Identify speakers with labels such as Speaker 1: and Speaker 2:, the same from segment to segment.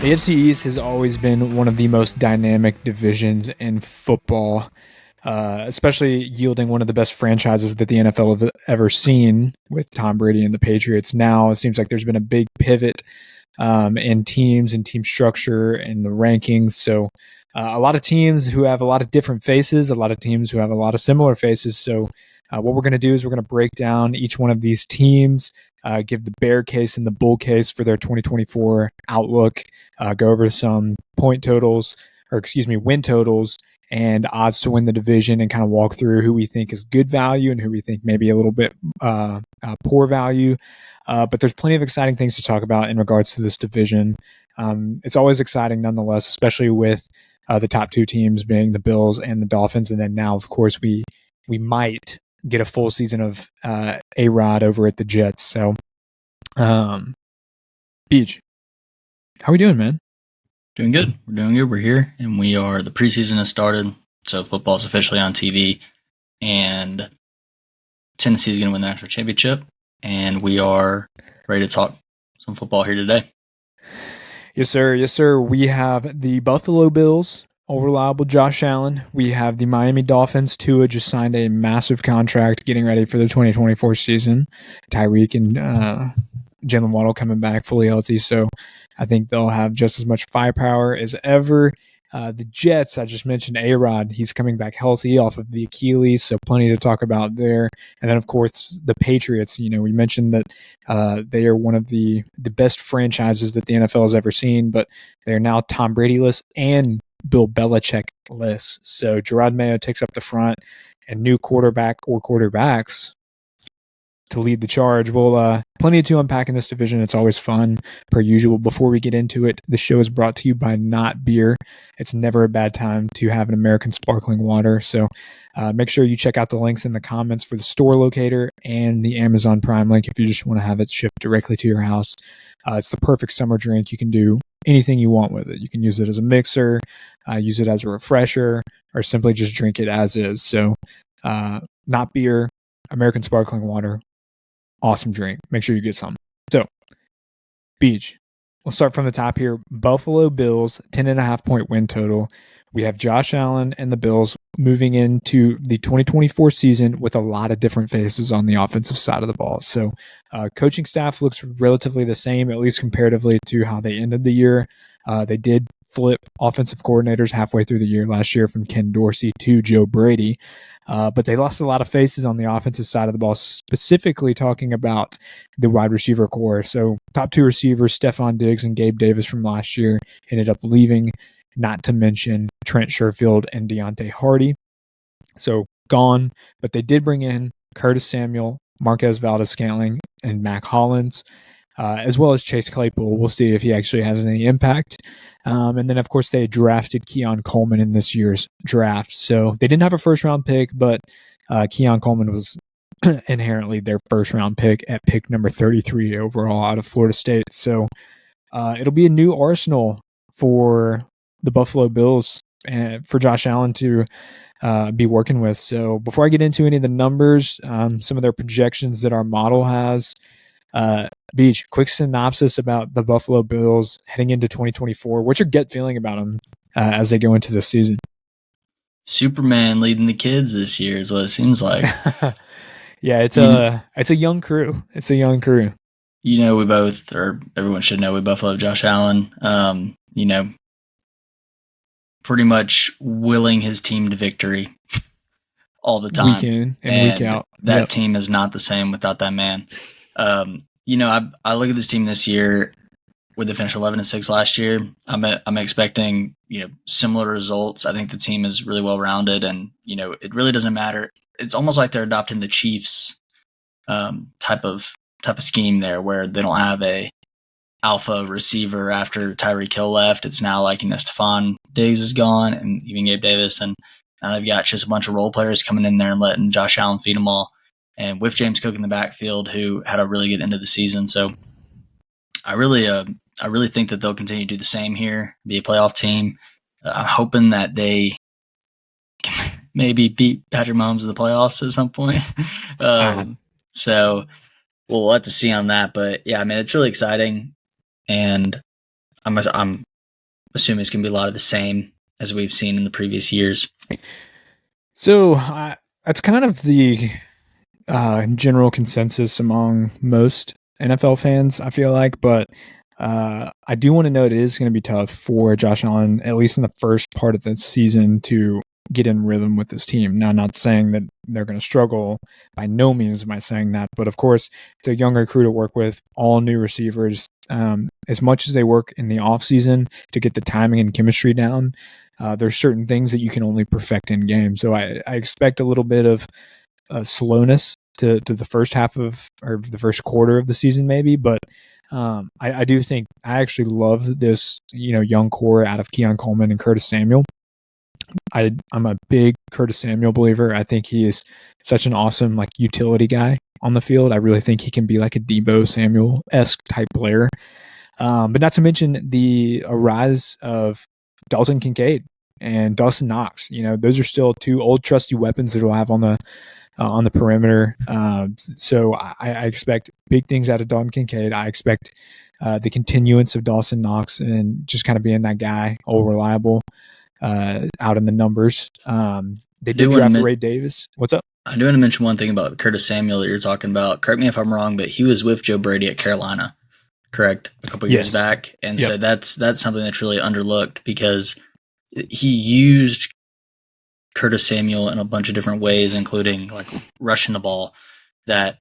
Speaker 1: The AFC East has always been one of the most dynamic divisions in football, especially yielding one of the best franchises that the NFL have ever seen with Tom Brady and the Patriots. Now it seems like there's been a big pivot in teams and team structure and the rankings. So a lot of teams who have a lot of different faces, a lot of teams who have a lot of similar faces. So what we're going to do is we're going to break down each one of these teams, give the bear case and the bull case for their 2024 outlook, go over some win totals and odds to win the division, and kind of walk through who we think is good value and who we think maybe a little bit poor value. But there's plenty of exciting things to talk about in regards to this division. It's always exciting nonetheless, especially with the top two teams being the Bills and the Dolphins. And then now, of course, we might get a full season of A-Rod over at the Jets. So, Beach, how are we doing, man?
Speaker 2: Doing good. We're doing good. We're here, and the preseason has started, so football's officially on TV, and Tennessee's going to win the national championship, and we are ready to talk some football here today.
Speaker 1: Yes, sir. Yes, sir. We have the Buffalo Bills, reliable Josh Allen. We have the Miami Dolphins. Tua just signed a massive contract, getting ready for the 2024 season. Tyreek and Jalen Waddle coming back fully healthy, so I think they'll have just as much firepower as ever. The Jets, I just mentioned A-Rod. He's coming back healthy off of the Achilles, so plenty to talk about there. And then, of course, the Patriots. You know, we mentioned that they are one of the best franchises that the NFL has ever seen, but they're now Tom Brady-less and Bill Belichick-less. So Gerard Mayo takes up the front, and new quarterback or quarterbacks to lead the charge. Well, plenty to unpack in this division. It's always fun, per usual. Before we get into it, the show is brought to you by Not Beer. It's never a bad time to have an American sparkling water. So make sure you check out the links in the comments for the store locator and the Amazon Prime link if you just want to have it shipped directly to your house. It's the perfect summer drink. You can do anything you want with it. You can use it as a mixer, use it as a refresher, or simply just drink it as is. So Not Beer, American sparkling water. Awesome drink. Make sure you get some. So, Beach, we'll start from the top here. Buffalo Bills, 10.5-point win total. We have Josh Allen and the Bills moving into the 2024 season with a lot of different faces on the offensive side of the ball. So, coaching staff looks relatively the same, at least comparatively to how they ended the year. They did flip offensive coordinators halfway through the year last year from Ken Dorsey to Joe Brady. But they lost a lot of faces on the offensive side of the ball, specifically talking about the wide receiver core. So top two receivers, Stephon Diggs and Gabe Davis from last year, ended up leaving, not to mention Trent Sherfield and Deontay Hardy. So gone, but they did bring in Curtis Samuel, Marquez Valdez-Scantling, and Mac Hollins, as well as Chase Claypool. We'll see if he actually has any impact. And then, of course, they drafted Keon Coleman in this year's draft. So they didn't have a first-round pick, but Keon Coleman was inherently their first-round pick at pick number 33 overall out of Florida State. So it'll be a new arsenal for the Buffalo Bills and for Josh Allen to be working with. So before I get into any of the numbers, some of their projections that our model has, Beach, quick synopsis about the Buffalo Bills heading into 2024. What's your gut feeling about them as they go into the season?
Speaker 2: Superman leading the kids this year is what it seems like.
Speaker 1: Yeah, it's a young crew. It's a young crew.
Speaker 2: You know, everyone should know we both love Josh Allen. You know, pretty much willing his team to victory all the time.
Speaker 1: Week in and week out.
Speaker 2: That team is not the same without that man. You know, I look at this team this year with the finish 11-6 last year. I'm expecting, you know, similar results. I think the team is really well rounded, and you know, it really doesn't matter. It's almost like they're adopting the Chiefs type of scheme there, where they don't have a alpha receiver after Tyreek Hill left. It's now like, you know, Stephon Diggs is gone, and even Gabe Davis, and now they've got just a bunch of role players coming in there and letting Josh Allen feed them all. And with James Cook in the backfield, who had a really good end of the season. So I really think that they'll continue to do the same here, be a playoff team. I'm hoping that they can maybe beat Patrick Mahomes in the playoffs at some point. So we'll have to see on that. But yeah, I mean, it's really exciting. And I'm assuming it's going to be a lot of the same as we've seen in the previous years.
Speaker 1: So that's kind of the general consensus among most NFL fans, I feel like. But I do want to note it is going to be tough for Josh Allen, at least in the first part of the season, to get in rhythm with this team. Now, I'm not saying that they're going to struggle. By no means am I saying that. But of course, it's a younger crew to work with, all new receivers. As much as they work in the offseason to get the timing and chemistry down, there's certain things that you can only perfect in game. So I expect a little bit of slowness to the first half of, or the first quarter of the season, maybe. But I do think I actually love this, young core out of Keon Coleman and Curtis Samuel. I'm a big Curtis Samuel believer. I think he is such an awesome utility guy on the field. I really think he can be like a Debo Samuel-esque type player. But not to mention the rise of Dalton Kincaid and Dawson Knox. Those are still two old trusty weapons that we'll have on the perimeter. So I expect big things out of Dalton Kincaid. I expect the continuance of Dawson Knox and just kind of being that guy, all reliable out in the numbers. They did draft Ray Davis. What's up?
Speaker 2: I do want to mention one thing about Curtis Samuel that you're talking about. Correct me if I'm wrong, but he was with Joe Brady at Carolina, correct? A couple years back. And so that's something that's really underlooked because he used Curtis Samuel in a bunch of different ways, including rushing the ball, that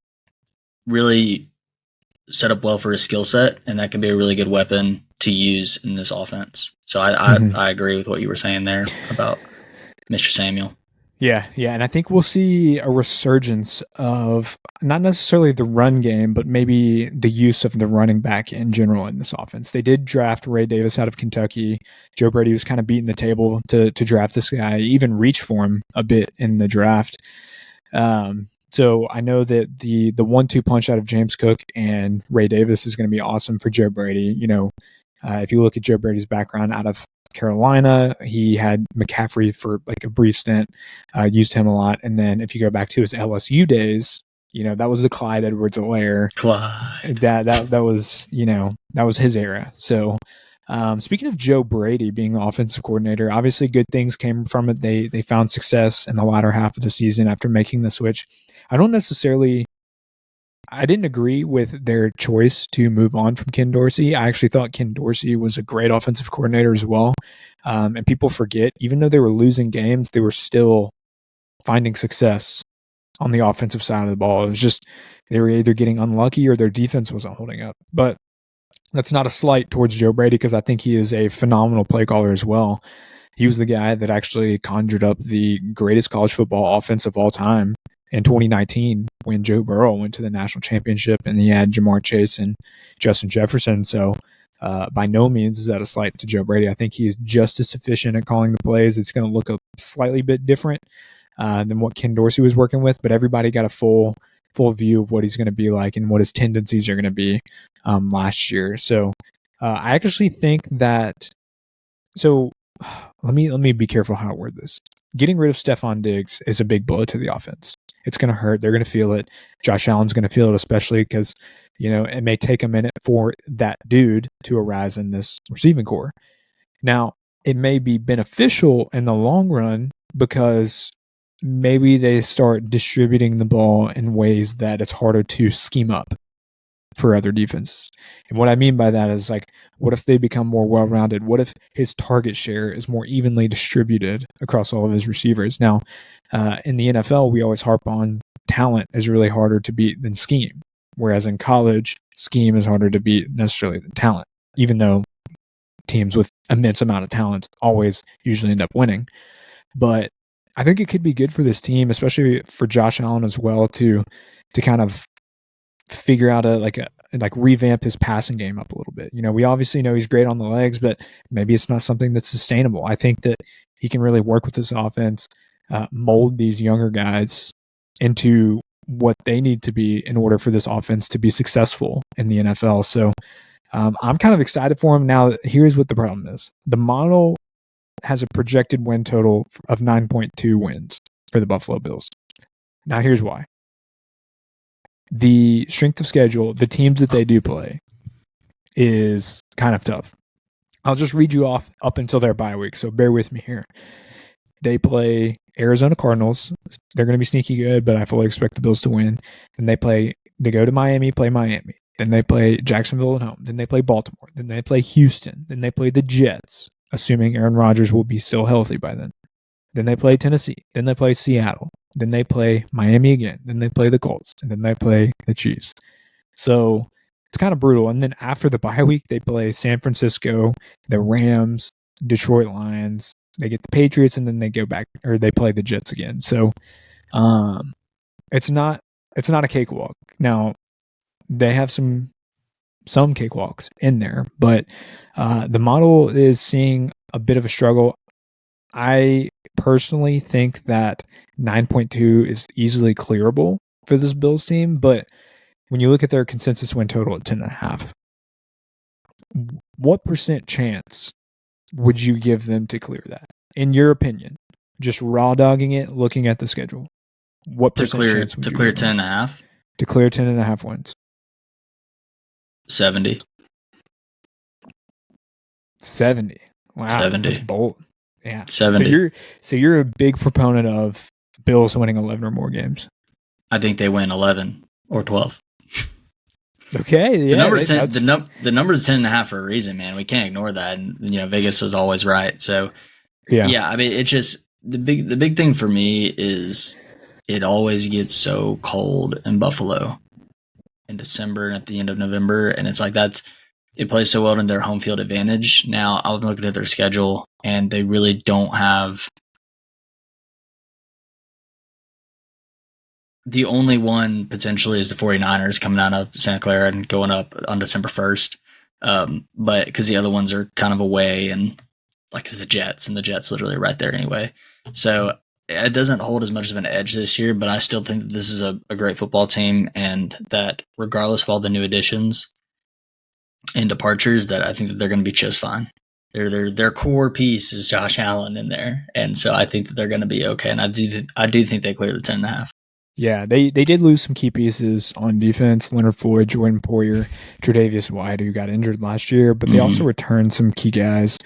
Speaker 2: really set up well for his skill set, and that can be a really good weapon to use in this offense. So I agree with what you were saying there about Mr. Samuel.
Speaker 1: Yeah, and I think we'll see a resurgence of not necessarily the run game, but maybe the use of the running back in general in this offense. They did draft Ray Davis out of Kentucky. Joe Brady was kind of beating the table to draft this guy, even reach for him a bit in the draft. So I know that the 1-2 punch out of James Cook and Ray Davis is going to be awesome for Joe Brady. If you look at Joe Brady's background out of Carolina, he had McCaffrey for a brief stint, used him a lot. And then if you go back to his LSU days, that was the Clyde Edwards-Helaire.
Speaker 2: Clyde.
Speaker 1: That was his era. So speaking of Joe Brady being the offensive coordinator, obviously good things came from it. They found success in the latter half of the season after making the switch. I didn't agree with their choice to move on from Ken Dorsey. I actually thought Ken Dorsey was a great offensive coordinator as well. And people forget, even though they were losing games, they were still finding success on the offensive side of the ball. It was just they were either getting unlucky or their defense wasn't holding up. But that's not a slight towards Joe Brady because I think he is a phenomenal play caller as well. He was the guy that actually conjured up the greatest college football offense of all time in 2019 when Joe Burrow went to the national championship and he had Jamar Chase and Justin Jefferson. So by no means is that a slight to Joe Brady. I think he is just as sufficient at calling the plays. It's going to look a slightly bit different than what Ken Dorsey was working with, but everybody got a full view of what he's going to be like and what his tendencies are going to be last year. So I actually think that. So let me be careful how I word this. Getting rid of Stephon Diggs is a big blow to the offense. It's going to hurt. They're going to feel it. Josh Allen's going to feel it, especially because, it may take a minute for that dude to arise in this receiving core. Now, it may be beneficial in the long run because maybe they start distributing the ball in ways that it's harder to scheme up for other defenses. And what I mean by that is what if they become more well-rounded? What if his target share is more evenly distributed across all of his receivers? Now, in the NFL, we always harp on talent is really harder to beat than scheme, whereas in college, scheme is harder to beat necessarily than talent, even though teams with immense amount of talent always usually end up winning. But I think it could be good for this team, especially for Josh Allen as well, to kind of figure out revamp his passing game up a little bit. We obviously know he's great on the legs, but maybe it's not something that's sustainable. I think that he can really work with this offense, mold these younger guys into what they need to be in order for this offense to be successful in the NFL. So I'm kind of excited for him. Now, here's what the problem is. The model has a projected win total of 9.2 wins for the Buffalo Bills. Now, here's why. The strength of schedule, the teams that they do play, is kind of tough. I'll just read you off up until their bye week, so bear with me here. They play Arizona Cardinals. They're going to be sneaky good, but I fully expect the Bills to win. And they go to Miami, play Miami. Then they play Jacksonville at home. Then they play Baltimore. Then they play Houston. Then they play the Jets, assuming Aaron Rodgers will be still healthy by then. Then they play Tennessee. Then they play Seattle. Then they play Miami again. Then they play the Colts. And then they play the Chiefs. So it's kind of brutal. And then after the bye week, they play San Francisco, the Rams, Detroit Lions. They get the Patriots, and then they go back, or they play the Jets again. So it's not a cakewalk. Now, they have some cakewalks in there, but the model is seeing a bit of a struggle. I personally think that 9.2 is easily clearable for this Bills team, but when you look at their consensus win total at 10.5, what % chance would you give them to clear that? In your opinion, just raw dogging it, looking at the schedule, what % chance would you
Speaker 2: clear
Speaker 1: give them?
Speaker 2: 10.5?
Speaker 1: To clear 10.5 wins.
Speaker 2: 70.
Speaker 1: 70. Wow,
Speaker 2: 70.
Speaker 1: that's bold. Yeah,
Speaker 2: 70.
Speaker 1: So you're a big proponent of Bills winning 11 or more games.
Speaker 2: I think they win 11 or 12.
Speaker 1: Okay, yeah.
Speaker 2: The number's 10.5 for a reason, man. We can't ignore that. And Vegas is always right. So yeah, I mean, it's just the big thing for me is it always gets so cold in Buffalo in December and at the end of November, and it's like it plays so well in their home field advantage. Now I'm looking at their schedule, and they really don't have. The only one potentially is the 49ers coming out of Santa Clara and going up on December 1st. But because the other ones are kind of away, and like it's the Jets, and the Jets literally right there anyway. So it doesn't hold as much of an edge this year, but I still think that this is a great football team, and that regardless of all the new additions and departures, that I think that they're going to be just fine. Their core piece is Josh Allen in there, and so I think that they're going to be okay. And I do think they clear the 10.5.
Speaker 1: Yeah, they did lose some key pieces on defense. Leonard Floyd, Jordan Poyer, Tre'Davious White, who got injured last year, but they also returned some key guys,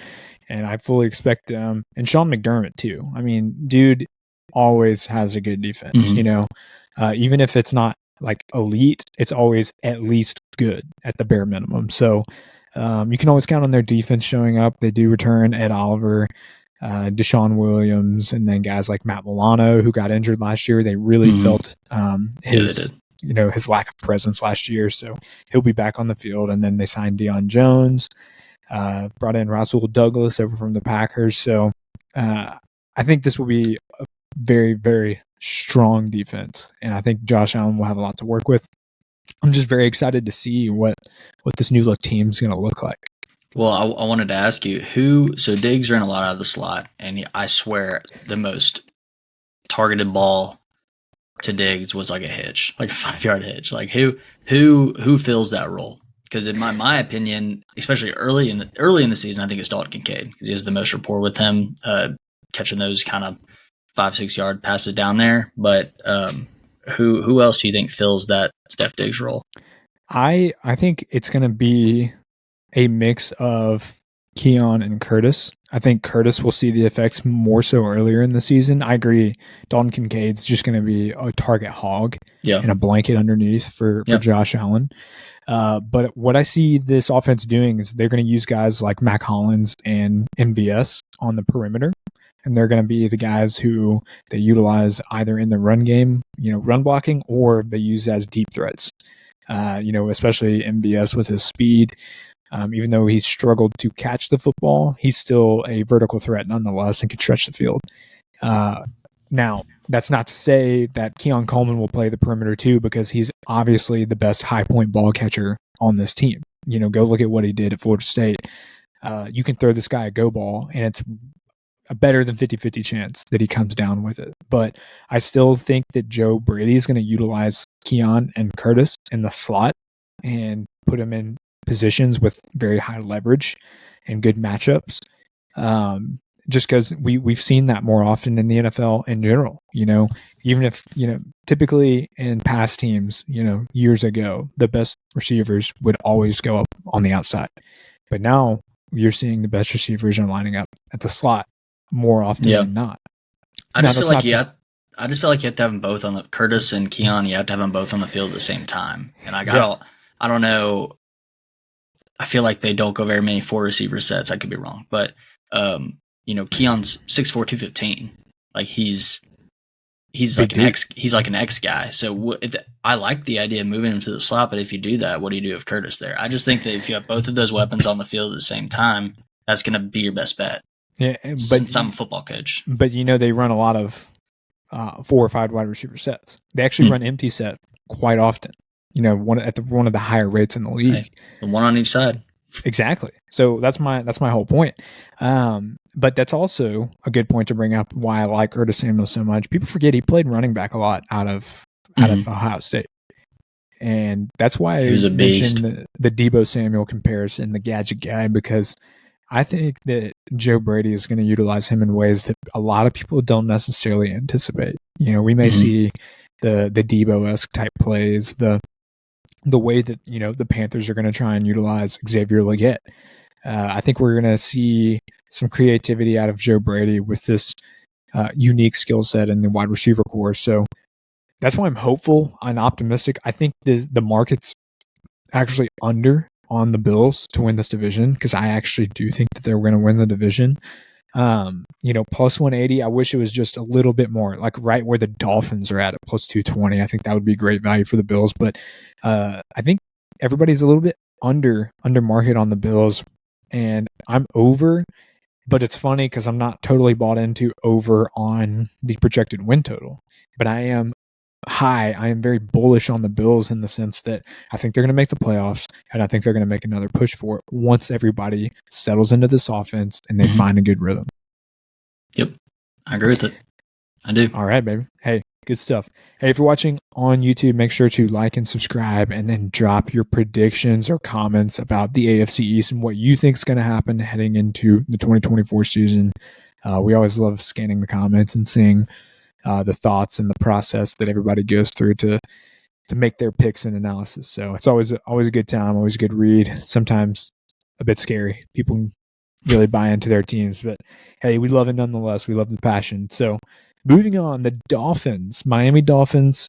Speaker 1: and I fully expect them. And Sean McDermott, too. I mean, dude always has a good defense, even if it's not like elite, it's always at least good at the bare minimum. So you can always count on their defense showing up. They do return Ed Oliver, Deshaun Williams, and then guys like Matt Milano, who got injured last year. They really felt his lack of presence last year, so he'll be back on the field. And then they signed Deion Jones, brought in Rasul Douglas over from the Packers. So I think this will be a very, very strong defense, and I think Josh Allen will have a lot to work with. I'm just very excited to see what this new look team is going to look like.
Speaker 2: Well, I wanted to ask you so Diggs ran a lot out of the slot, and I swear the most targeted ball to Diggs was like a hitch, like a 5-yard hitch. Like who fills that role? Because in my opinion, especially early in the season, I think it's Dalton Kincaid, because he has the most rapport with him, catching those kind of 5-6 yard passes down there. But who else do you think fills that Steph Diggs role?
Speaker 1: I think it's going to be a mix of Keon and Curtis. I think Curtis will see the effects more so earlier in the season. I agree. Dalton Kincaid's just going to be a target hog and a blanket underneath for Josh Allen. But what I see this offense doing is they're going to use guys like Mac Hollins and MVS on the perimeter. And they're going to be the guys who they utilize either in the run game, run blocking, or they use as deep threats. Especially MVS with his speed. Even though he's struggled to catch the football, he's still a vertical threat nonetheless and can stretch the field. Now, that's not to say that Keon Coleman will play the perimeter too, because he's obviously the best high point ball catcher on this team. Go look at what he did at Florida State. You can throw this guy a go ball, and it's a better than 50-50 chance that he comes down with it. But I still think that Joe Brady is going to utilize Keon and Curtis in the slot and put him in positions with very high leverage and good matchups. Just because we've seen that more often in the NFL in general, even if, typically in past teams, years ago, the best receivers would always go up on the outside. But now you're seeing the best receivers are lining up at the slot more often than not.
Speaker 2: I just feel like you have to have them both on the Curtis and Keon. You have to have them both on the field at the same time. And I don't know. I feel like they don't go very many 4 receiver sets. I could be wrong, but Keon's 6'4", 215. Like he's like an X guy. So I like the idea of moving him to the slot. But if you do that, what do you do with Curtis there? I just think that if you have both of those weapons on the field at the same time, that's going to be your best bet.
Speaker 1: Yeah, but
Speaker 2: since I'm a football coach.
Speaker 1: But they run a lot of 4 or 5 wide receiver sets. They actually run empty set quite often. One of the higher rates in the league.
Speaker 2: Hey, the one on each side.
Speaker 1: Exactly. So that's my whole point. But that's also a good point to bring up why I like Curtis Samuel so much. People forget he played running back a lot out of Ohio State. And that's why I mentioned the Deebo Samuel comparison, the gadget guy, because I think that Joe Brady is going to utilize him in ways that a lot of people don't necessarily anticipate. We may see the Deebo-esque type plays, the way that the Panthers are going to try and utilize Xavier Legette. I think we're going to see some creativity out of Joe Brady with this unique skill set in the wide receiver core. So that's why I'm hopeful and optimistic. I think the market's actually under on the Bills to win this division, because I actually do think that they're going to win the division. Plus 180. I wish it was just a little bit more, like right where the Dolphins are at plus 220. I think that would be great value for the Bills. But I think everybody's a little bit under market on the Bills, and I'm over. But it's funny because I'm not totally bought into over on the projected win total, but I am high. I am very bullish on the Bills in the sense that I think they're going to make the playoffs, and I think they're going to make another push for it once everybody settles into this offense and they find a good rhythm.
Speaker 2: Yep. I agree with it. I do.
Speaker 1: All right, baby. Hey, good stuff. Hey, if you're watching on YouTube, make sure to like and subscribe, and then drop your predictions or comments about the AFC East and what you think is going to happen heading into the 2024 season. We always love scanning the comments and seeing the thoughts and the process that everybody goes through to make their picks and analysis. So it's always a good time, always a good read. Sometimes a bit scary. People really buy into their teams, but hey, we love it nonetheless. We love the passion. So moving on, the Dolphins, Miami Dolphins,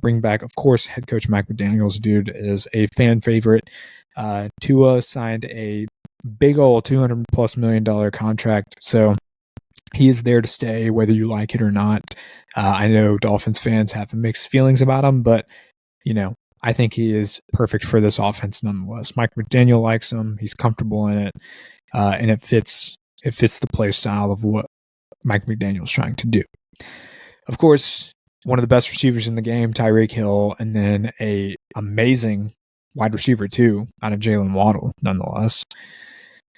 Speaker 1: bring back, of course, head coach Mike McDaniels, dude, is a fan favorite. Tua signed a big old $200+ million contract. So he is there to stay, whether you like it or not. I know Dolphins fans have mixed feelings about him, but, I think he is perfect for this offense nonetheless. Mike McDaniel likes him. He's comfortable in it, and it fits the play style of what Mike McDaniel's trying to do. Of course, one of the best receivers in the game, Tyreek Hill, and then a amazing wide receiver, too, out of Jalen Waddle, nonetheless.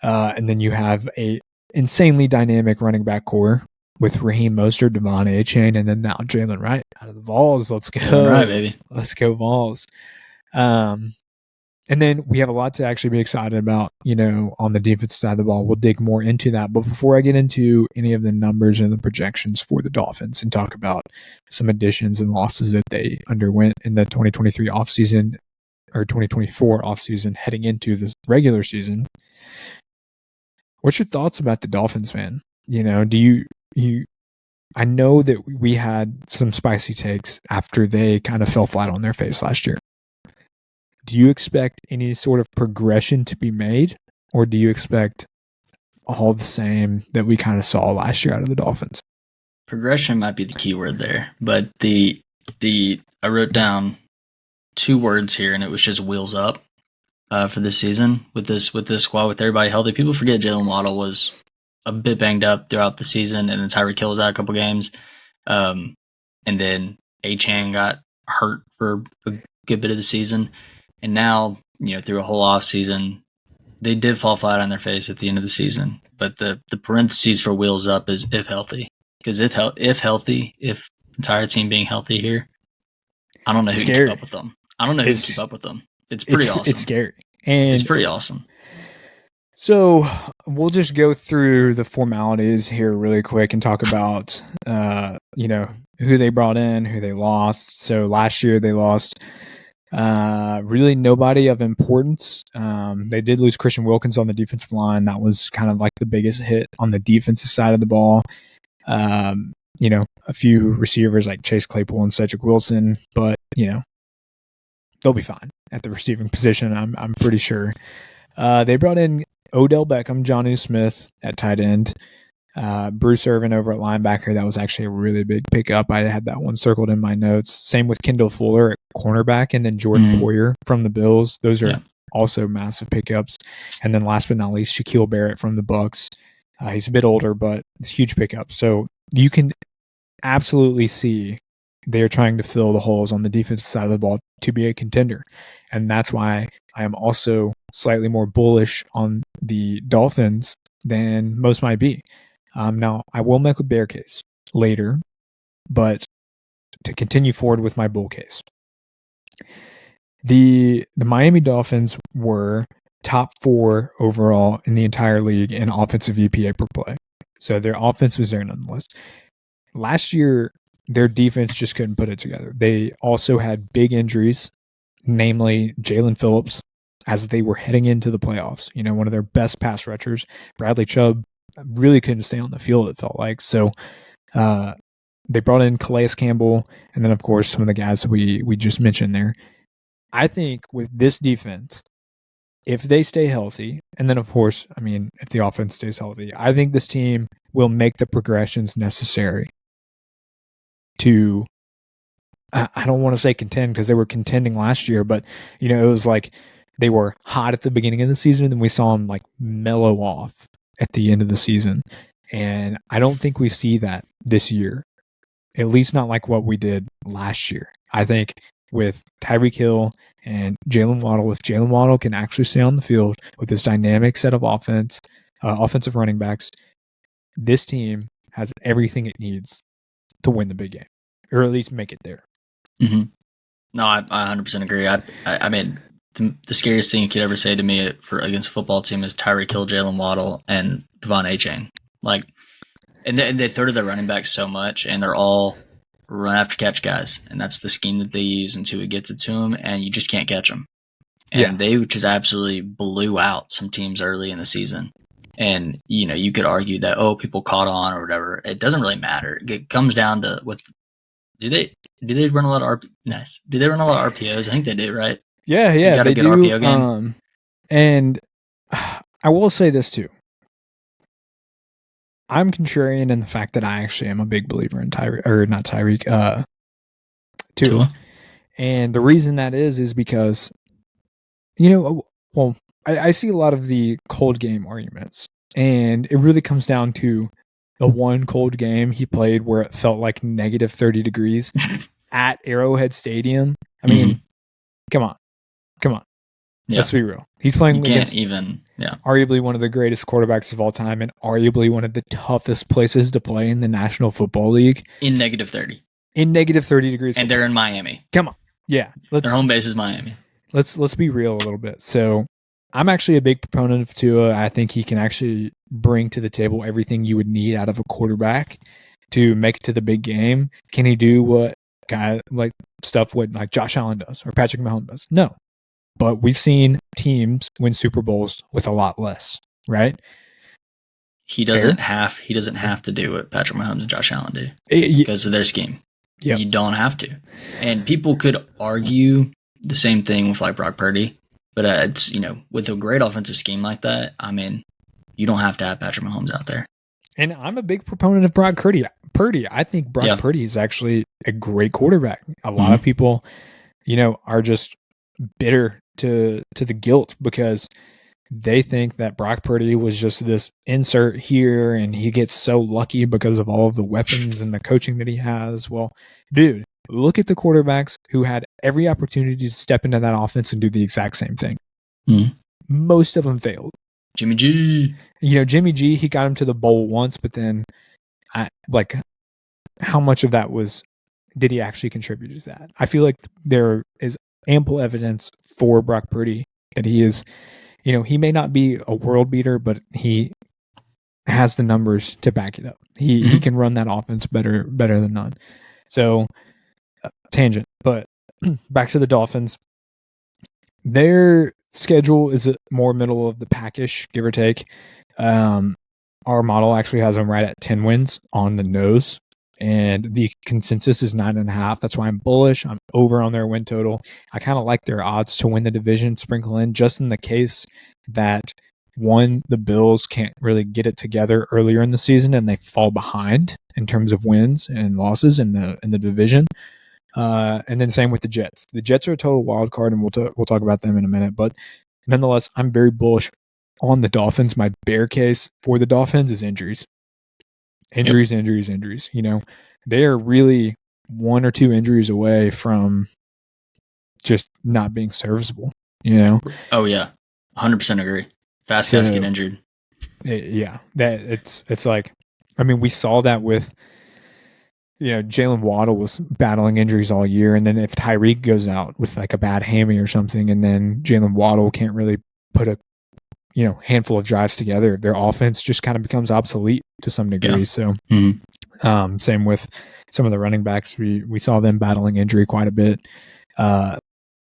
Speaker 1: And then you have a insanely dynamic running back core with Raheem Mostert, Devon Achane, and then now Jalen Wright out of the Vols. Let's go.
Speaker 2: Jalen Wright, baby.
Speaker 1: Let's go Vols. And then we have a lot to actually be excited about, on the defense side of the ball. We'll dig more into that. But before I get into any of the numbers and the projections for the Dolphins and talk about some additions and losses that they underwent in the 2023 offseason or 2024 offseason heading into the regular season, what's your thoughts about the Dolphins, man? Do you I know that we had some spicy takes after they kind of fell flat on their face last year. Do you expect any sort of progression to be made, or do you expect all the same that we kind of saw last year out of the Dolphins?
Speaker 2: Progression might be the key word there, but I wrote down 2 words here, and it was just wheels up for this season with this squad, with everybody healthy. People forget Jalen Waddle was a bit banged up throughout the season, and then Tyreek Hill was out a couple games, and then Achane got hurt for a good bit of the season. And now, through a whole off season, they did fall flat on their face at the end of the season. But the parentheses for wheels up is if healthy. Because if healthy, if the entire team being healthy here, I don't know who can keep up with them. It's pretty awesome.
Speaker 1: It's scary. And
Speaker 2: it's pretty awesome.
Speaker 1: So we'll just go through the formalities here really quick and talk about, who they brought in, who they lost. So last year they lost Really nobody of importance. They did lose Christian Wilkins on the defensive line. That was kind of like the biggest hit on the defensive side of the ball. A few receivers like Chase Claypool and Cedric Wilson, but they'll be fine at the receiving position. I'm pretty sure. They brought in Odell Beckham, Jonnu Smith at tight end. Bruce Irvin over at linebacker. That was actually a really big pickup. I had that one circled in my notes. Same with Kendall Fuller at cornerback, and then Jordan Poyer from the Bills. Those are also massive pickups. And then last but not least, Shaquille Barrett from the Bucks. He's a bit older, but it's a huge pickup. So you can absolutely see they're trying to fill the holes on the defensive side of the ball to be a contender. And that's why I am also slightly more bullish on the Dolphins than most might be. Now, I will make a bear case later, but to continue forward with my bull case. The Miami Dolphins were top 4 overall in the entire league in offensive EPA per play. So their offense was there nonetheless. Last year, their defense just couldn't put it together. They also had big injuries, namely Jalen Phillips, as they were heading into the playoffs. One of their best pass rushers, Bradley Chubb, really couldn't stay on the field, it felt like. So they brought in Calais Campbell, and then, of course, some of the guys that we just mentioned there. I think with this defense, if they stay healthy, and then, of course, if the offense stays healthy, I think this team will make the progressions necessary to, I don't want to say contend because they were contending last year, but, it was like they were hot at the beginning of the season, and then we saw them like mellow off at the end of the season. And I don't think we see that this year, at least not like what we did last year. I think with Tyreek Hill and Jalen Waddle, if Jalen Waddle can actually stay on the field with this dynamic set of offensive running backs, this team has everything it needs to win the big game, or at least make it there.
Speaker 2: Mm-hmm. No, I 100% agree. I mean, the scariest thing you could ever say to me against a football team is Tyreek Hill, Jalen Waddle, and Devon Achane. And they throw to their running backs so much, and they're all run after catch guys, and that's the scheme that they use until it gets it to them, and you just can't catch them. And they just absolutely blew out some teams early in the season. And you could argue that people caught on or whatever. It doesn't really matter. It comes down to do they run a lot of nice? Do they run a lot of RPOs? I think they do, right?
Speaker 1: Yeah,
Speaker 2: You got a good
Speaker 1: do.
Speaker 2: RPO game.
Speaker 1: And I will say this too. I'm contrarian in the fact that I actually am a big believer in Tua. And the reason that is because, I see a lot of the cold game arguments, and it really comes down to the one cold game he played where it felt like negative 30 degrees at Arrowhead Stadium. I mean, come on. Yeah. Let's be real. He's playing against arguably one of the greatest quarterbacks of all time, and arguably one of the toughest places to play in the National Football League.
Speaker 2: In negative 30.
Speaker 1: In negative 30 degrees.
Speaker 2: And they're in Miami.
Speaker 1: Come on. Yeah.
Speaker 2: Their home base is Miami.
Speaker 1: Let's be real a little bit. So I'm actually a big proponent of Tua. I think he can actually bring to the table everything you would need out of a quarterback to make it to the big game. Can he do what Josh Allen does or Patrick Mahomes does? No. But we've seen teams win Super Bowls with a lot less, right?
Speaker 2: He doesn't have to do what Patrick Mahomes and Josh Allen do because of their scheme. Yep. You don't have to. And people could argue the same thing with Brock Purdy, but it's with a great offensive scheme like that, you don't have to have Patrick Mahomes out there.
Speaker 1: And I'm a big proponent of Brock Purdy. I think Brock Purdy is actually a great quarterback. A lot of people, are just bitter to the guilt because they think that Brock Purdy was just this insert here and he gets so lucky because of all of the weapons and the coaching that he has. Well, dude, look at the quarterbacks who had every opportunity to step into that offense and do the exact same thing. Most of them failed.
Speaker 2: Jimmy G.
Speaker 1: Jimmy G, he got him to the bowl once, but then how much of that did he actually contribute to that? I feel like there is ample evidence for Brock Purdy that he is, he may not be a world beater, but he has the numbers to back it up. He can run that offense better than none. So, tangent, but back to the Dolphins. Their schedule is more middle of the packish, give or take. Our model actually has them right at 10 wins on the nose, and the consensus is 9.5. That's why I'm bullish. I'm over on their win total. I kind of like their odds to win the division, sprinkle in just in the case that one, the Bills can't really get it together earlier in the season and they fall behind in terms of wins and losses in the division. And then same with the Jets. The Jets are a total wild card, and we'll talk about them in a minute. But nonetheless, I'm very bullish on the Dolphins. My bear case for the Dolphins is injuries. Injuries. You know, they are really one or two injuries away from just not being serviceable. You know?
Speaker 2: Oh yeah, 100% agree. Fast guys get injured.
Speaker 1: Yeah, that it's like, I mean, we saw that with, you know, Jalen Waddle was battling injuries all year, and then if Tyreek goes out with like a bad hammy or something, and then Jalen Waddle can't really put a, you know, handful of drives together, their offense just kind of becomes obsolete to some degree. So, same with some of the running backs, we saw them battling injury quite a bit.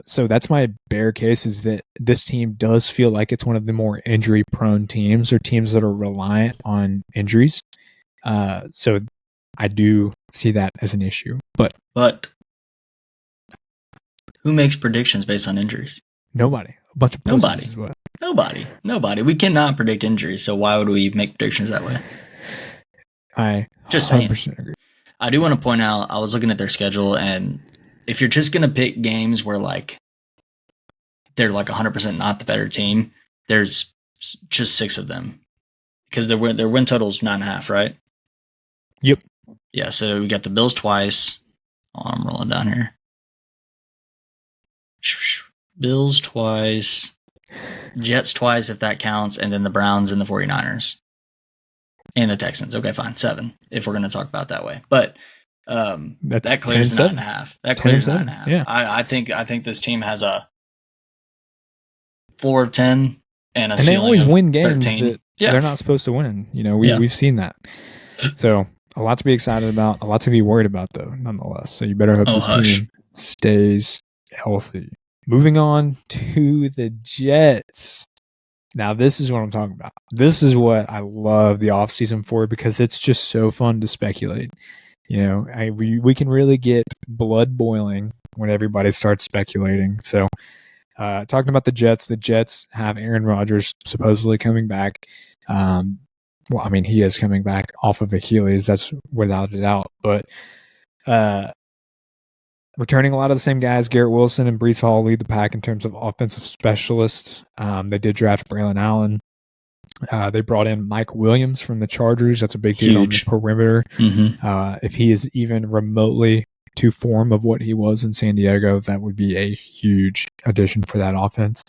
Speaker 1: So that's my bear case, is that this team does feel like it's one of the more injury-prone teams, or teams that are reliant on injuries. So I do see that as an issue. But
Speaker 2: who makes predictions based on injuries?
Speaker 1: Nobody. A bunch of
Speaker 2: nobody. Nobody. We cannot predict injuries, so why would we make predictions that way?
Speaker 1: I
Speaker 2: just 100% saying. Agree. I do want to point out, I was looking at their schedule, and if you're just going to pick games where like they're like 100% not the better team, there's just 6 of them, because their win total is 9.5, right?
Speaker 1: Yep.
Speaker 2: Yeah, so we got the Bills twice. Oh, I'm rolling down here. Bills twice, Jets twice, if that counts, and then the Browns and the 49ers. And the Texans. Okay, fine. 7, if we're going to talk about it that way. But that clears 9.5. That clears 9.5.
Speaker 1: Yeah.
Speaker 2: I think this team has a floor of 10 and a ceiling of 13. And they always
Speaker 1: win games that they're not supposed to win. You know, we've seen that. So a lot to be excited about, a lot to be worried about, though, nonetheless. So you better hope this team stays healthy. Moving on to the Jets. Now, this is what I'm talking about. This is what I love the offseason for, because it's just so fun to speculate. You know, we can really get blood boiling when everybody starts speculating. So, talking about the Jets have Aaron Rodgers supposedly coming back. Well, I mean, he is coming back off of Achilles. That's without a doubt. But returning a lot of the same guys, Garrett Wilson and Breece Hall lead the pack in terms of offensive specialists. They did draft Braylon Allen. They brought in Mike Williams from the Chargers. That's a big dude on the perimeter. If he is even remotely to form of what he was in San Diego, that would be a huge addition for that offense.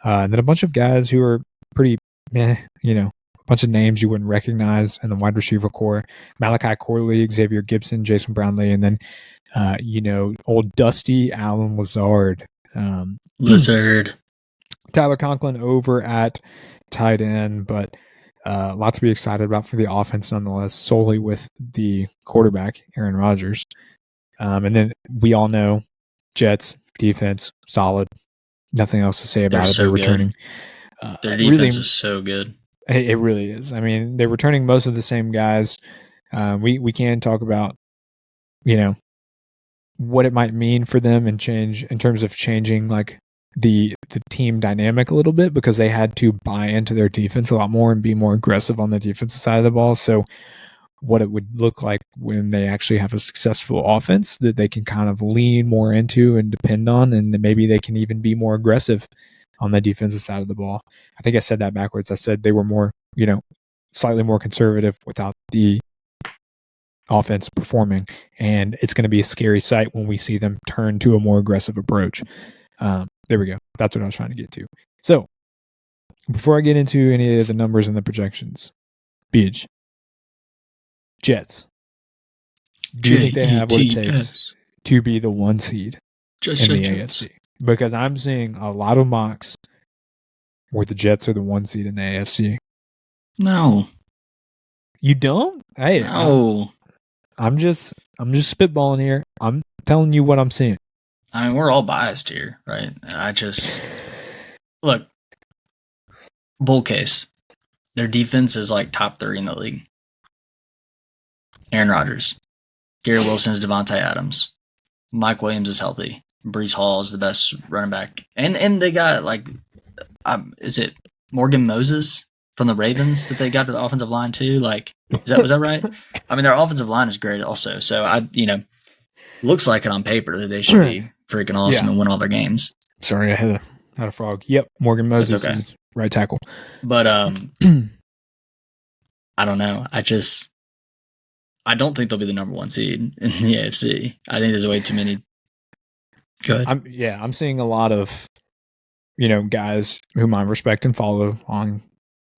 Speaker 1: And then a bunch of guys who are pretty, you know, a bunch of names you wouldn't recognize in the wide receiver core. Malachi Corley, Xavier Gibson, Jason Brownlee, and then you know, old Dusty Allen Lazard. Tyler Conklin over at tight end, but lots to be excited about for the offense nonetheless, solely with the quarterback, Aaron Rodgers. And then we all know Jets defense, solid. Nothing else to say about it. They're returning.
Speaker 2: Their defense is so good.
Speaker 1: It really is. I mean, they're returning most of the same guys. We can talk about, you know, what it might mean for them and change in terms of changing like the team dynamic a little bit, because they had to buy into their defense a lot more and be more aggressive on the defensive side of the ball. So what it would look like when they actually have a successful offense that they can kind of lean more into and depend on, and then maybe they can even be more aggressive on the defensive side of the ball. I think I said that backwards. I said they were more, you know, slightly more conservative without the offense performing, and it's going to be a scary sight when we see them turn to a more aggressive approach. There we go. That's what I was trying to get to. So before I get into any of the numbers and the projections, Beach, Jets, do you think they have what it takes to be the 1 seed in the AFC? Because I'm seeing a lot of mocks where the Jets are the 1 seed in the AFC.
Speaker 2: No.
Speaker 1: You don't? Hey,
Speaker 2: no.
Speaker 1: I'm just spitballing here. I'm telling you what I'm seeing.
Speaker 2: I mean, we're all biased here, right? Look, bull case. Their defense is like top 3 in the league. Aaron Rodgers, Gary Wilson is Devontae Adams, Mike Williams is healthy, Brees Hall is the best running back, and they got like, is it Morgan Moses from the Ravens that they got to the offensive line too? Like, was that right? I mean, their offensive line is great also. So looks like it on paper that they should be freaking awesome and win all their games.
Speaker 1: Sorry, I had a frog. Yep, Morgan Moses is right tackle.
Speaker 2: But I don't know. I don't think they'll be the number 1 seed in the AFC. I think there's way too many. Good.
Speaker 1: I'm seeing a lot of, guys whom I respect and follow on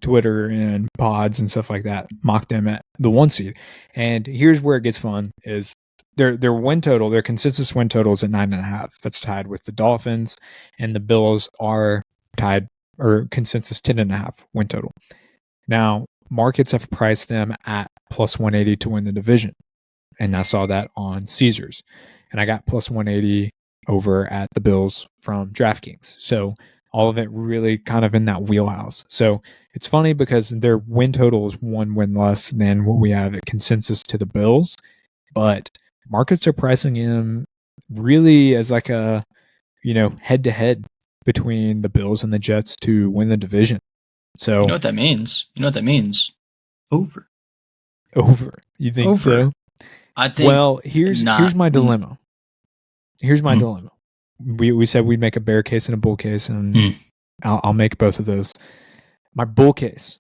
Speaker 1: Twitter and pods and stuff like that mock them at the 1 seed. And here's where it gets fun: is their win total, their consensus win total is at 9.5. That's tied with the Dolphins, and the Bills are tied, or consensus 10.5 win total. Now, markets have priced them at plus 180 to win the division, and I saw that on Caesars, and I got plus 180 over at the Bills from DraftKings. So all of it really kind of in that wheelhouse. So it's funny because their win total is 1 win less than what we have at consensus to the Bills, but markets are pricing him really as like a, head to head between the Bills and the Jets to win the division. So
Speaker 2: you know what that means? Over.
Speaker 1: You think so?
Speaker 2: I think.
Speaker 1: Well, here's my dilemma. Here's my dilemma. We said we'd make a bear case and a bull case, and I'll make both of those. My bull case.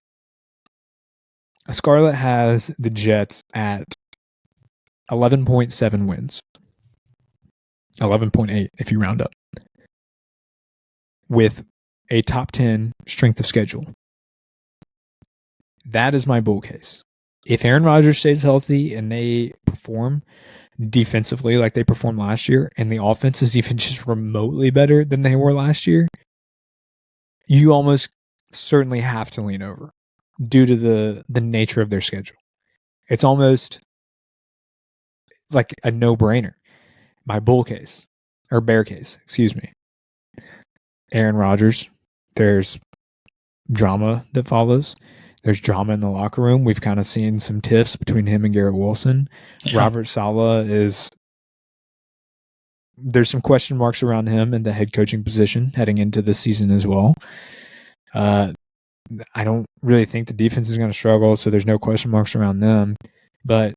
Speaker 1: Scarlett has the Jets at 11.7 wins. 11.8 if you round up. With a top 10 strength of schedule. That is my bull case. If Aaron Rodgers stays healthy and they perform defensively like they performed last year, and the offense is even just remotely better than they were last year, you almost certainly have to lean over due to the nature of their schedule. It's almost like a no-brainer. My bull case, or bear case, excuse me. Aaron Rodgers, there's drama that follows. There's drama in the locker room. We've kind of seen some tiffs between him and Garrett Wilson. Yeah. Robert Saleh there's some question marks around him in the head coaching position heading into this season as well. I don't really think the defense is going to struggle, so there's no question marks around them. But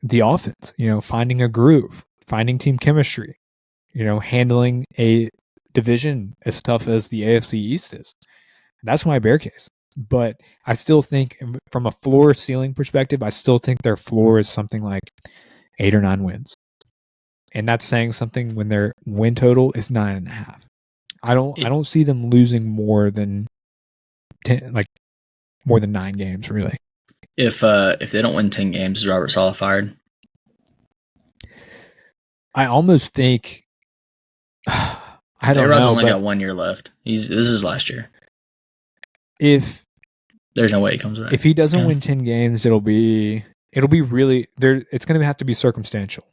Speaker 1: the offense, finding a groove, finding team chemistry, handling a division as tough as the AFC East is. That's my bear case. But I still think, from a floor ceiling perspective, I still think their floor is something like 8 or 9 wins. And that's saying something when their win total is 9.5. I don't see them losing more than 10, more than 9 games, really.
Speaker 2: If they don't win 10 games, is Robert Saleh fired?
Speaker 1: I almost think I don't know.
Speaker 2: Only got 1 year left. This is last year.
Speaker 1: If
Speaker 2: there's no way he comes back.
Speaker 1: If he doesn't win 10 games, it'll be really there. It's going to have to be circumstantial,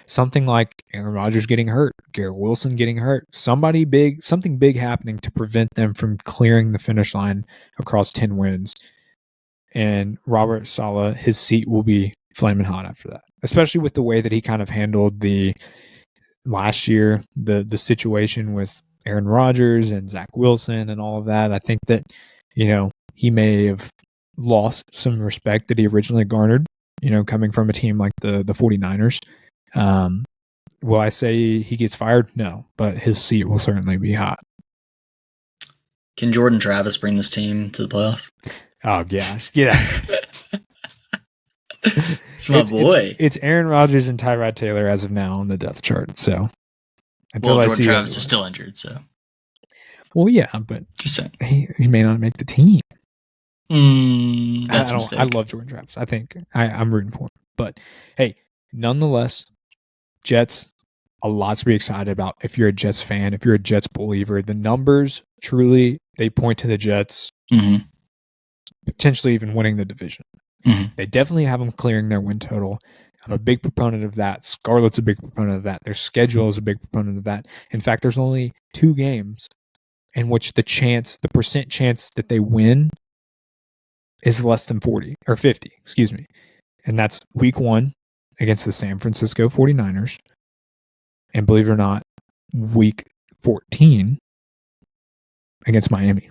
Speaker 1: something like Aaron Rodgers getting hurt, Garrett Wilson getting hurt, something big happening to prevent them from clearing the finish line across 10 wins. And Robert Saleh, his seat will be flaming hot after that, especially with the way that he kind of handled the last year, the situation with Aaron Rodgers and Zach Wilson and all of that. I think that, he may have lost some respect that he originally garnered, coming from a team like the 49ers. Will I say he gets fired? No, but his seat will certainly be hot.
Speaker 2: Can Jordan Travis bring this team to the playoffs?
Speaker 1: Oh, gosh. Yeah.
Speaker 2: It's my boy.
Speaker 1: It's Aaron Rodgers and Tyrod Taylor as of now on the depth chart. So
Speaker 2: Jordan Travis is still injured, so.
Speaker 1: Well, yeah, but
Speaker 2: just saying.
Speaker 1: He may not make the team.
Speaker 2: That's a mistake.
Speaker 1: I love Jordan Travis. I think I'm rooting for him. But hey, nonetheless, Jets, a lot to be excited about if you're a Jets fan, if you're a Jets believer. The numbers truly, they point to the Jets potentially even winning the division. They definitely have them clearing their win total. I'm a big proponent of that. Scarlett's a big proponent of that. Their schedule is a big proponent of that. In fact, there's only 2 games in which the percent chance that they win is less than 40 or 50, excuse me. And that's week 1 against the San Francisco 49ers. And believe it or not, week 14 against Miami.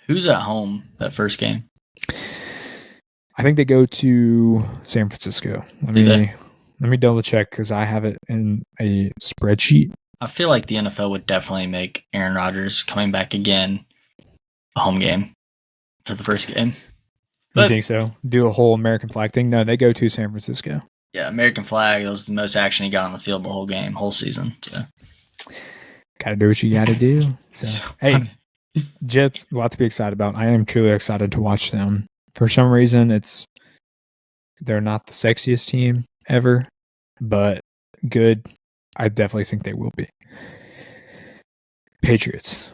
Speaker 2: Who's at home that first game?
Speaker 1: I think they go to San Francisco. Let me double check because I have it in a spreadsheet.
Speaker 2: I feel like the NFL would definitely make Aaron Rodgers coming back again a home game for the first game.
Speaker 1: You think so? Do a whole American flag thing? No, they go to San Francisco.
Speaker 2: Yeah, American flag. That was the most action he got on the field the whole game, whole season. So.
Speaker 1: Gotta do what you gotta do. So, hey, Jets, a lot to be excited about. I am truly excited to watch them. For some reason, they're not the sexiest team ever, but good. I definitely think they will be. Patriots.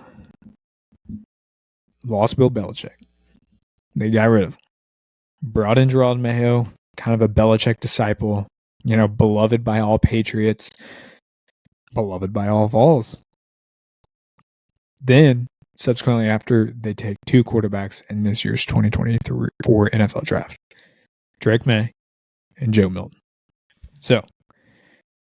Speaker 1: Lost Bill Belichick. They got rid of him. Brought in Gerald Mayo, kind of a Belichick disciple, beloved by all Patriots, beloved by all Vols. Then, subsequently after, they take 2 quarterbacks in this year's 2024 NFL draft. Drake May and Joe Milton. So,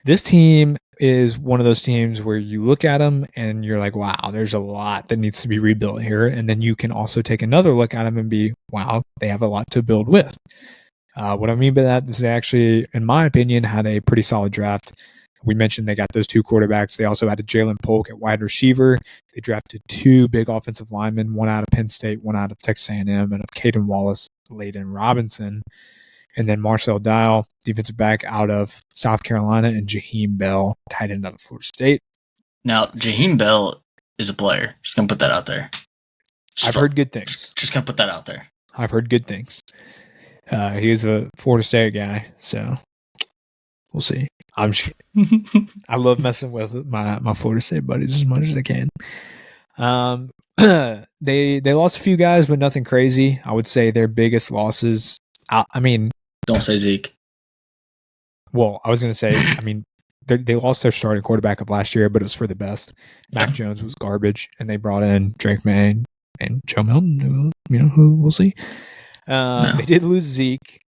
Speaker 1: this team is one of those teams where you look at them and you're like, wow, there's a lot that needs to be rebuilt here. And then you can also take another look at them and be, wow, they have a lot to build with. What I mean by that is they actually, in my opinion, had a pretty solid draft. We mentioned they got those 2 quarterbacks. They also added Jalen Polk at wide receiver. They drafted 2 big offensive linemen, one out of Penn State, one out of Texas A&M, and of Caden Wallace, Layden Robinson. And then Marcel Dial, defensive back out of South Carolina, and Jaheim Bell, tight end out of Florida State.
Speaker 2: Now, Jaheim Bell is a player. Just going to put that out there.
Speaker 1: I've heard good things.
Speaker 2: Just going to put that out there.
Speaker 1: I've heard good things. He is a Florida State guy, so we'll see. I'm just kidding. I love messing with my Florida State buddies as much as I can. They lost a few guys, but nothing crazy. I would say their biggest losses.
Speaker 2: Don't say Zeke.
Speaker 1: Well, I was going to say, they lost their starting quarterback of last year, but it was for the best. Mac Jones was garbage, and they brought in Drake May and Joe Milton, who we'll see. They did lose Zeke,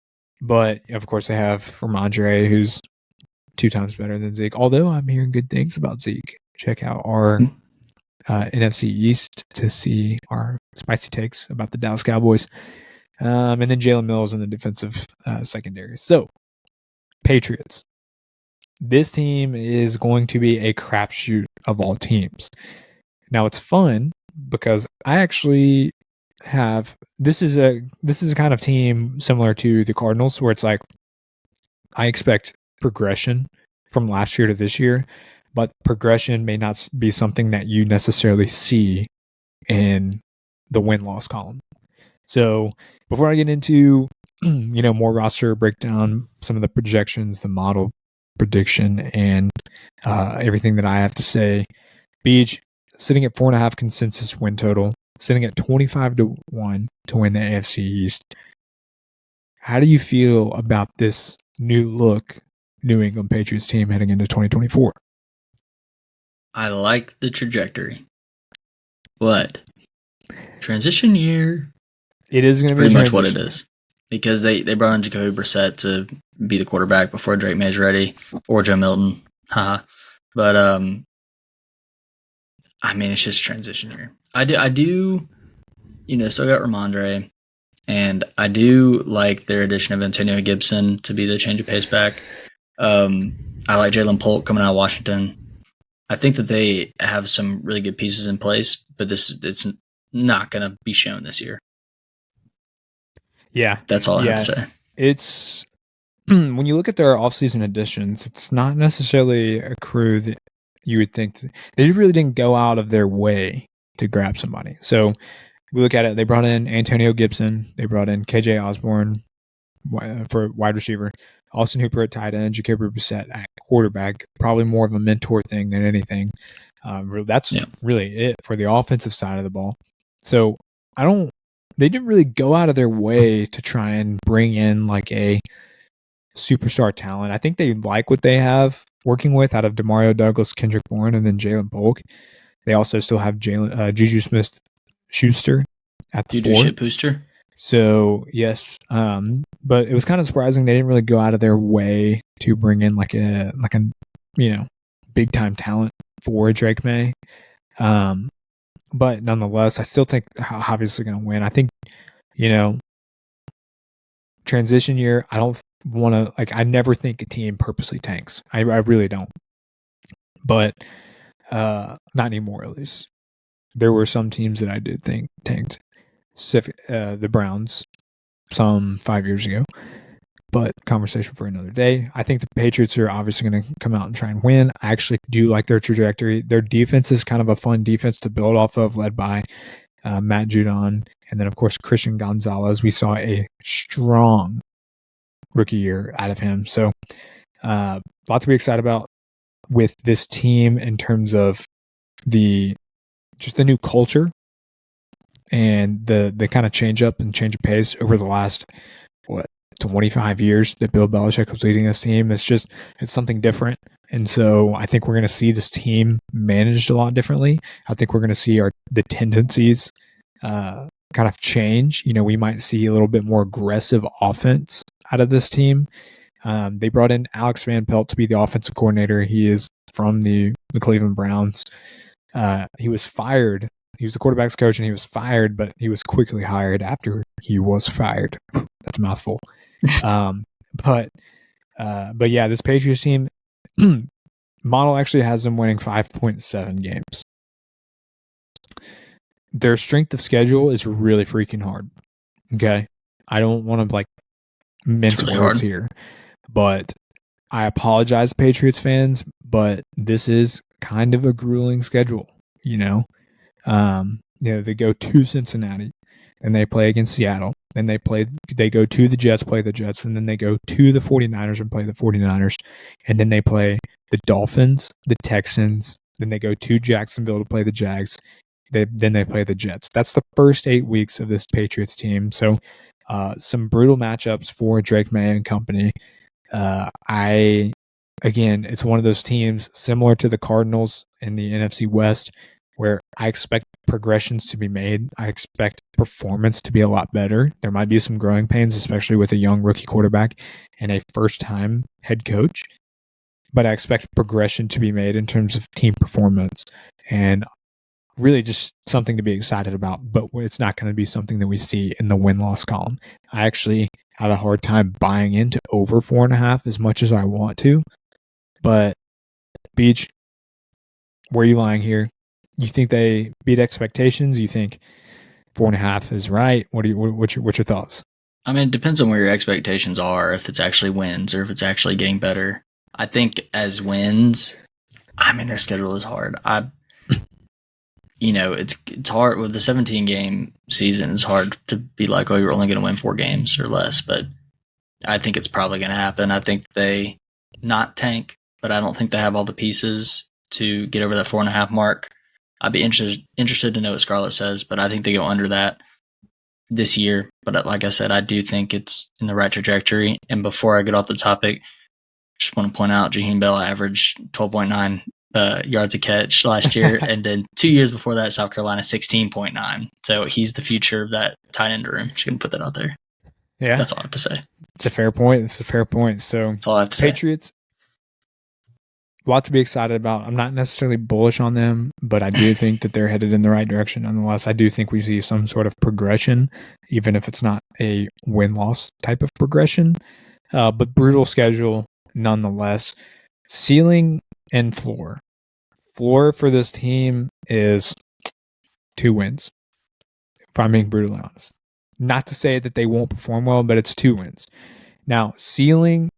Speaker 1: but of course they have Ramondre, who's 2 times better than Zeke. Although I'm hearing good things about Zeke. Check out our NFC East to see our spicy takes about the Dallas Cowboys. And then Jalen Mills in the defensive secondary. So, Patriots. This team is going to be a crapshoot of all teams. Now, it's fun because I actually have this is a kind of team similar to the Cardinals, where it's like I expect progression from last year to this year, but progression may not be something that you necessarily see in the win-loss column. So before I get into more roster breakdown, some of the projections, the model prediction, and everything that I have to say, Beach sitting at 4.5 consensus win total, sitting at 25-1 to win the AFC East. How do you feel about this new look New England Patriots team heading into 2024?
Speaker 2: I like the trajectory, but transition year.
Speaker 1: It is going to be
Speaker 2: pretty much what it is, because they brought in Jacoby Brissett to be the quarterback before Drake May's ready, or Joe Milton. But it's just transition year. I do, still got Ramondre, and I do like their addition of Antonio Gibson to be the change of pace back. I like Jalen Polk coming out of Washington. I think that they have some really good pieces in place, but it's not going to be shown this year.
Speaker 1: Yeah.
Speaker 2: That's all I have to say.
Speaker 1: It's when you look at their offseason additions, it's not necessarily a crew that you would think they really didn't go out of their way to grab somebody. So we look at it, they brought in Antonio Gibson, they brought in KJ Osborne for wide receiver, Austin Hooper at tight end, Jacoby Brissett at quarterback, probably more of a mentor thing than anything. That's really it for the offensive side of the ball. So they didn't really go out of their way to try and bring in like a superstar talent. I think they like what they have working with out of Demario Douglas, Kendrick Bourne, and then Jalen Polk. They also still have Juju Smith-Schuster at the
Speaker 2: Juju
Speaker 1: 4.
Speaker 2: Shit-Booster.
Speaker 1: So yes, but it was kind of surprising they didn't really go out of their way to bring in like a big time talent for Drake May. But nonetheless, I still think obviously going to win. I think transition year. I don't want to I never think a team purposely tanks. I really don't. But not anymore, at least. There were some teams that I did think tanked. The Browns some 5 years ago. But conversation for another day. I think the Patriots are obviously going to come out and try and win. I actually do like their trajectory. Their defense is kind of a fun defense to build off of, led by Matt Judon. And then, of course, Christian Gonzalez. We saw a strong rookie year out of him. So, lot to be excited about with this team in terms of the new culture and the kind of change up and change of pace over the last 25 years that Bill Belichick was leading this team. It's something different. And so I think we're going to see this team managed a lot differently. I think we're going to see the tendencies kind of change. We might see a little bit more aggressive offense out of this team. They brought in Alex Van Pelt to be the offensive coordinator. He is from the Cleveland Browns. He was fired. He was the quarterback's coach, and he was fired, but he was quickly hired after he was fired. That's a mouthful. But yeah, this Patriots team model actually has them winning 5.7 games. Their strength of schedule is really freaking hard. Okay, I don't want to mince words here, but I apologize, Patriots fans, but this is kind of a grueling schedule. They go to Cincinnati, and they play against Seattle. Then they go to the Jets, play the Jets, and then they go to the 49ers and play the 49ers. And then they play the Dolphins, the Texans. Then they go to Jacksonville to play the Jags. Then they play the Jets. That's the first 8 weeks of this Patriots team. So some brutal matchups for Drake May and company. It's one of those teams similar to the Cardinals in the NFC West where I expect progressions to be made. I expect performance to be a lot better. There might be some growing pains, especially with a young rookie quarterback and a first-time head coach. But I expect progression to be made in terms of team performance and really just something to be excited about. But it's not going to be something that we see in the win-loss column. I actually have a hard time buying into over 4.5 as much as I want to. But, Beach, where are you lying here? You think they beat expectations? You think 4.5 is right? What's your thoughts?
Speaker 2: I mean, it depends on where your expectations are, if it's actually wins or if it's actually getting better. I think as wins, their schedule is hard. It's hard with the 17-game season. It's hard to be like, oh, you're only going to win 4 games or less. But I think it's probably going to happen. I think they not tank, but I don't think they have all the pieces to get over that 4.5 mark. I'd be interested to know what Scarlett says, but I think they go under that this year. But like I said, I do think it's in the right trajectory. And before I get off the topic, just want to point out Jaheim Bell averaged 12.9 yards a catch last year. And then 2 years before that, South Carolina 16.9. So he's the future of that tight end room. Just going to put that out there.
Speaker 1: Yeah.
Speaker 2: That's all I have to say.
Speaker 1: It's a fair point. So
Speaker 2: that's all I have to say.
Speaker 1: Patriots, a lot to be excited about. I'm not necessarily bullish on them, but I do think that they're headed in the right direction. Nonetheless, I do think we see some sort of progression, even if it's not a win-loss type of progression. But brutal schedule nonetheless. Ceiling and floor. Floor for this team is 2 wins, if I'm being brutally honest. Not to say that they won't perform well, but it's 2 wins. Now, ceiling,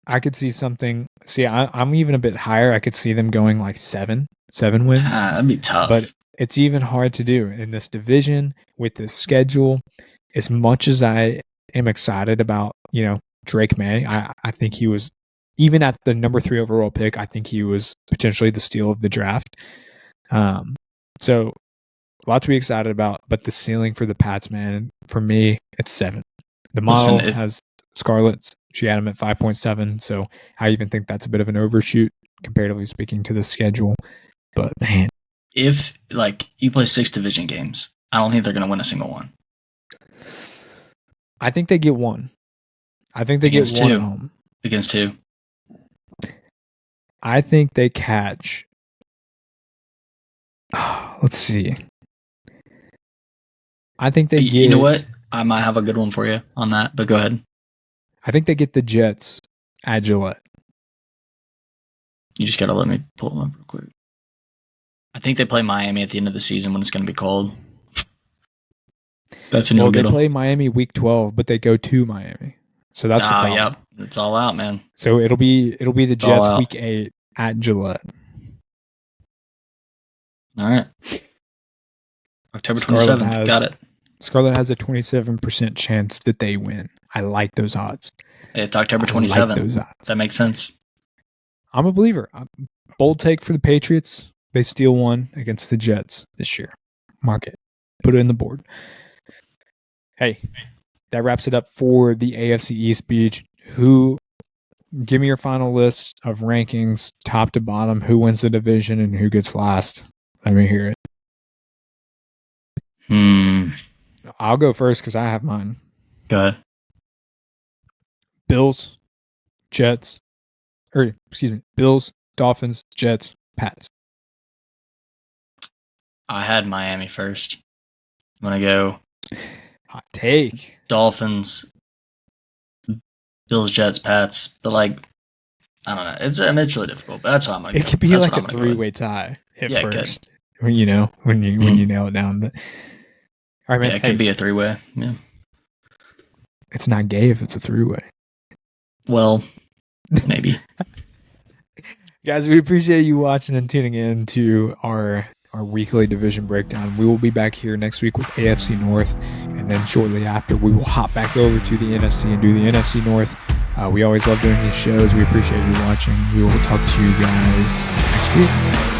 Speaker 1: I could see something. See, I'm even a bit higher. I could see them going like 7 wins.
Speaker 2: That'd be tough.
Speaker 1: But it's even hard to do in this division with this schedule. As much as I am excited about, Drake May, I think he was, even at the number 3 overall pick, I think he was potentially the steal of the draft. So a lot to be excited about, but the ceiling for the Pats, man, for me, it's 7. The model has Scarlett's. She had him at 5.7, so I even think that's a bit of an overshoot, comparatively speaking, to the schedule. But man,
Speaker 2: If like you play 6 division games, I don't think they're going to win a single one.
Speaker 1: I think they get one. I think they
Speaker 2: Against
Speaker 1: get one
Speaker 2: two.
Speaker 1: at home.
Speaker 2: Against 2.
Speaker 1: I think they catch. Let's see. I think they get.
Speaker 2: You know what? I might have a good one for you on that, but go ahead.
Speaker 1: I think they get the Jets at Gillette.
Speaker 2: You just got to let me pull them up real quick. I think they play Miami at the end of the season when it's going to be cold. That's a
Speaker 1: Well,
Speaker 2: no
Speaker 1: they
Speaker 2: good
Speaker 1: play Miami week 12, but they go to Miami. So that's the problem.
Speaker 2: Yep. It's all out, man.
Speaker 1: So it'll be the
Speaker 2: all
Speaker 1: Jets
Speaker 2: out.
Speaker 1: week 8 at Gillette.
Speaker 2: All right. October 27th. Got it.
Speaker 1: Scarlett has a 27% chance that they win. I like those odds.
Speaker 2: It's October 27th.
Speaker 1: Like those odds.
Speaker 2: That makes sense.
Speaker 1: I'm a believer. Bold take for the Patriots. They steal one against the Jets this year. Mark it. Put it in the board. Hey, that wraps it up for the AFC East, Beach. Give me your final list of rankings, top to bottom. Who wins the division and who gets last? Let me hear it. I'll go first because I have mine.
Speaker 2: Go ahead.
Speaker 1: Bills, Dolphins, Jets, Pats.
Speaker 2: I had Miami first. I'm going to go
Speaker 1: hot take.
Speaker 2: Dolphins, Bills, Jets, Pats. But like, I don't know. It's really difficult, but that's what I'm going to go.
Speaker 1: It could be like a 3-way tie at first. When you nail it down. But all right, man.
Speaker 2: Yeah, it could be a 3-way. Yeah.
Speaker 1: It's not gay if it's a 3-way.
Speaker 2: Well, maybe.
Speaker 1: Guys, we appreciate you watching and tuning in to our weekly division breakdown. We will be back here next week with AFC North, and then shortly after, we will hop back over to the NFC and do the NFC North. We always love doing these shows. We appreciate you watching. We will talk to you guys next week.